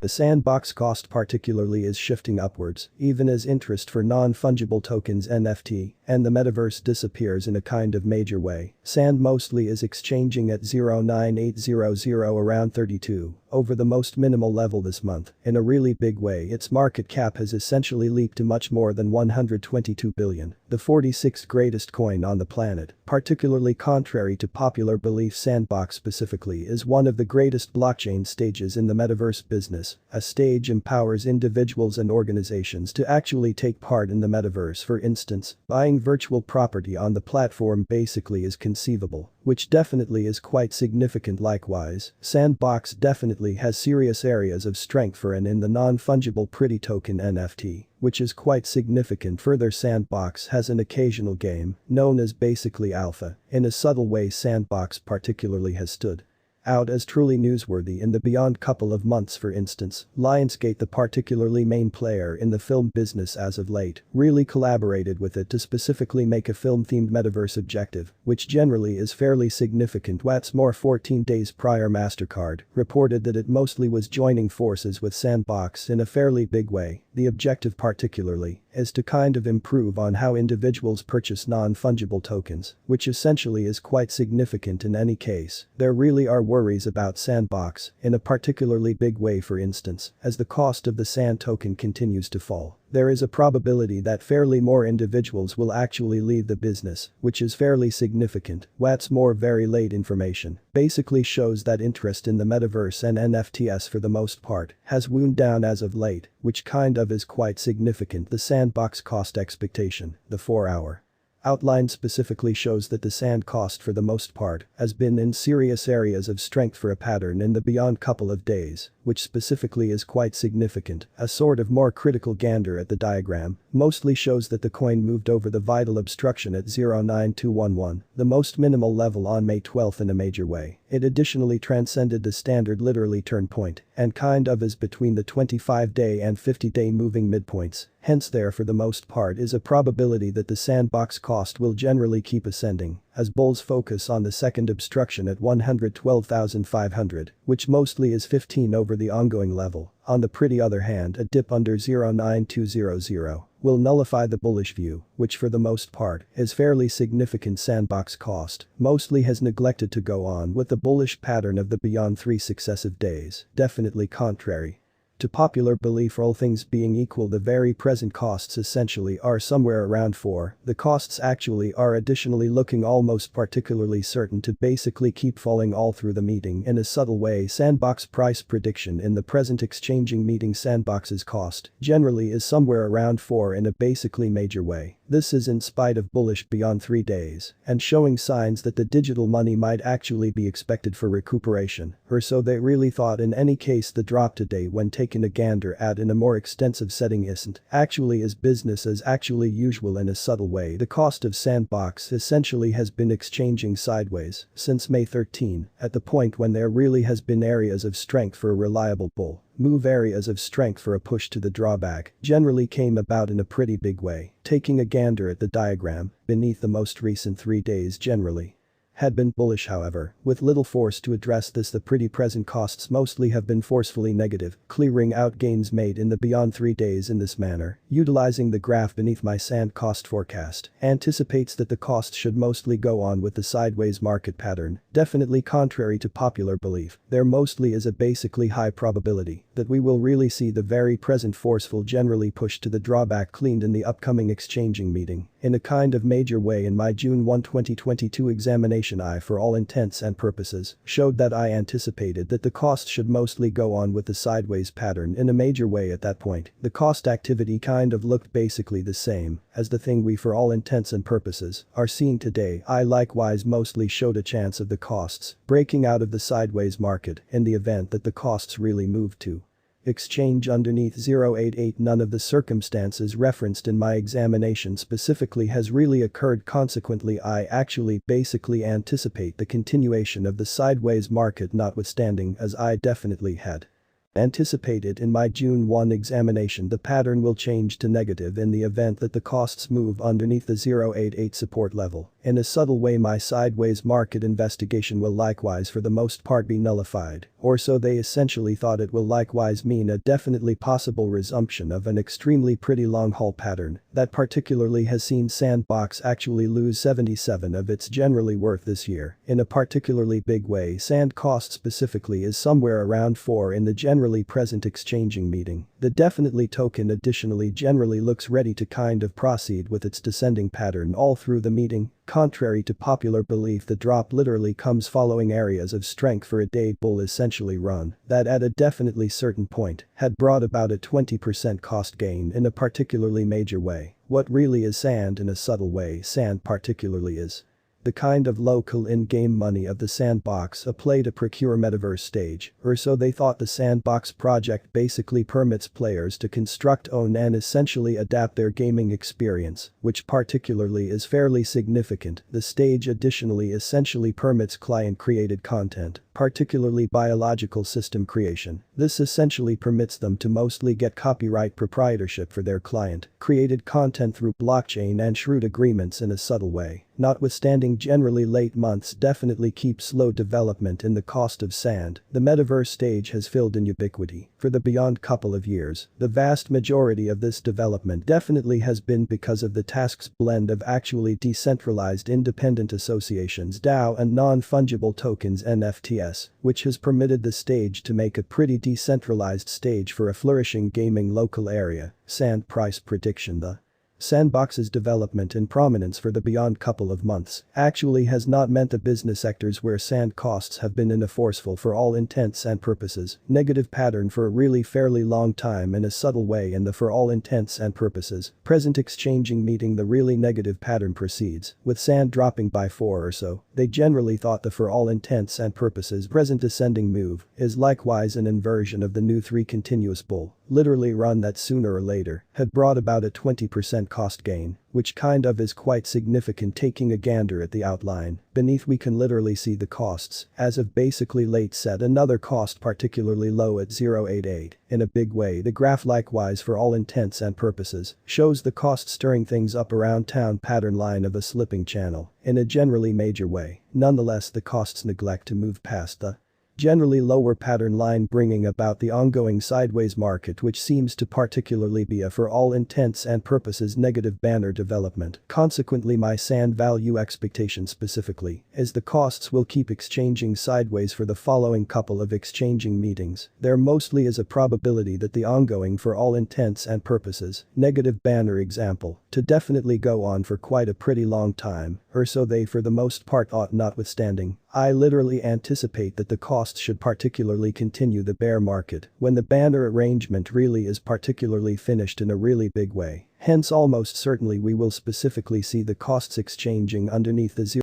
The sandbox cost particularly is shifting upwards, even as interest for non-fungible tokens NFT and the metaverse disappears in a kind of major way. Sand mostly is exchanging at 0.9800 around 32 over the most minimal level this month. In a really big way, its market cap has essentially leaped to much more than 122 billion, the 46th greatest coin on the planet. Particularly contrary to popular belief, Sandbox specifically is one of the greatest blockchain stages in the metaverse business. A stage empowers individuals and organizations to actually take part in the metaverse. For instance, buying virtual property on the platform basically is conceivable, which definitely is quite significant. Likewise, Sandbox definitely has serious areas of strength for and in the non-fungible pretty token NFT, which is quite significant. Further, Sandbox has an occasional game, known as basically alpha. In a subtle way, Sandbox particularly has stood out as truly newsworthy in the beyond couple of months. For instance, Lionsgate, the particularly main player in the film business as of late, really collaborated with it to specifically make a film-themed metaverse objective, which generally is fairly significant. What's more, 14 days prior, MasterCard reported that it mostly was joining forces with Sandbox in a fairly big way. The objective particularly is to kind of improve on how individuals purchase non-fungible tokens, which essentially is quite significant in any case. There really are worries about Sandbox in a particularly big way. For instance, as the cost of the Sand token continues to fall, there is a probability that fairly more individuals will actually leave the business, which is fairly significant. What's more, very late information basically shows that interest in the metaverse and NFTs for the most part has wound down as of late, which kind of is quite significant. The Sandbox cost expectation, the 4-hour outline specifically shows that the Sand cost for the most part has been in serious areas of strength for a pattern in the beyond couple of days, which specifically is quite significant. A sort of more critical gander at the diagram mostly shows that the coin moved over the vital obstruction at 0.9211, the most minimal level on May 12 in a major way. It additionally transcended the standard literally turn point and kind of is between the 25-day and 50-day moving midpoints. Hence, there for the most part is a probability that the Sandbox cost will generally keep ascending as bulls focus on the second obstruction at 112,500, which mostly is 15 over the ongoing level. On the pretty other hand, a dip under 0.9200 will nullify the bullish view, which for the most part is fairly significant. Sandbox cost mostly has neglected to go on with the bullish pattern of the beyond 3 successive days, definitely contrary to popular belief. All things being equal, the very present costs essentially are somewhere around 4. The costs actually are additionally looking almost particularly certain to basically keep falling all through the meeting in a subtle way. Sandbox price prediction in the present exchanging meeting, Sandbox's cost generally is somewhere around 4 in a basically major way. This is in spite of bullish beyond 3 days and showing signs that the digital money might actually be expected for recuperation, or so they really thought. In any case, the drop today when taken a gander at in a more extensive setting isn't actually as business as actually usual. In a subtle way, the cost of Sandbox essentially has been exchanging sideways since May 13, at the point when there really has been areas of strength for a reliable bull move. Areas of strength for a push to the drawback generally came about in a pretty big way. Taking a gander at the diagram beneath, the most recent 3 days generally had been bullish. However, with little force to address this, the pretty present costs mostly have been forcefully negative, clearing out gains made in the beyond 3 days. In this manner, utilizing the graph beneath, my Sand cost forecast anticipates that the cost should mostly go on with the sideways market pattern. Definitely contrary to popular belief, there mostly is a basically high probability that we will really see the very present forceful generally push to the drawback cleaned in the upcoming exchanging meeting in a kind of major way. In my June 1, 2022 examination, I, for all intents and purposes, showed that I anticipated that the cost should mostly go on with the sideways pattern in a major way. At that point, the cost activity kind of looked basically the same as the thing we, for all intents and purposes, are seeing today. I likewise mostly showed a chance of the costs breaking out of the sideways market in the event that the costs really moved to exchange underneath 0.88. None of the circumstances referenced in my examination specifically has really occurred. Consequently, I actually basically anticipate the continuation of the sideways market, notwithstanding, as I definitely had Anticipated in my June 1 examination, the pattern will change to negative in the event that the costs move underneath the 0.88 support level. In a subtle way, my sideways market investigation will likewise for the most part be nullified, or so they essentially thought. It will likewise mean a definitely possible resumption of an extremely pretty long haul pattern that particularly has seen Sandbox actually lose 77 of its generally worth this year. In a particularly big way, Sand cost specifically is somewhere around 4 in the generally present exchanging meeting. The definitely token additionally generally looks ready to kind of proceed with its descending pattern all through the meeting. Contrary to popular belief, the drop literally comes following areas of strength for a day bull essentially run that at a definitely certain point had brought about a 20% cost gain in a particularly major way. What really is Sand? In a subtle way, Sand particularly is the kind of local in-game money of the Sandbox, a play to procure metaverse stage, or so they thought. The Sandbox project basically permits players to construct, own and essentially adapt their gaming experience, which particularly is fairly significant. The stage additionally essentially permits client-created content, particularly biological system creation. This essentially permits them to mostly get copyright proprietorship for their client-created content through blockchain and shrewd agreements in a subtle way. Notwithstanding generally late months definitely keep slow development in the cost of Sand, the metaverse stage has filled in ubiquity. For the beyond couple of years, the vast majority of this development definitely has been because of the tasks blend of actually decentralized independent associations DAO and non-fungible tokens NFTs, which has permitted the stage to make a pretty decentralized stage for a flourishing gaming local area. Sand price prediction. The Sandbox's development in prominence for the beyond couple of months actually has not meant the business sectors where Sand costs have been in a forceful, for all intents and purposes, negative pattern for a really fairly long time. In a subtle way, in the for all intents and purposes present exchanging meeting, the really negative pattern proceeds, with Sand dropping by 4 or so. They generally thought the for all intents and purposes present descending move is likewise an inversion of the new 3 continuous bull literally run that sooner or later had brought about a 20% cost gain, which kind of is quite significant. Taking a gander at the outline beneath, we can literally see the costs as of basically late set, another cost particularly low at 0.88. In a big way, the graph likewise for all intents and purposes shows the cost stirring things up around town pattern line of a slipping channel in a generally major way. Nonetheless, the costs neglect to move past the generally lower pattern line, bringing about the ongoing sideways market, which seems to particularly be a for all intents and purposes negative banner development. Consequently, my Sand value expectation specifically is the costs will keep exchanging sideways for the following couple of exchanging meetings. There mostly is a probability that the ongoing for all intents and purposes negative banner example to definitely go on for quite a pretty long time, or so they for the most part ought. Notwithstanding, I literally anticipate that the costs should particularly continue the bear market when the banner arrangement really is particularly finished in a really big way. Hence, almost certainly we will specifically see the costs exchanging underneath the 0.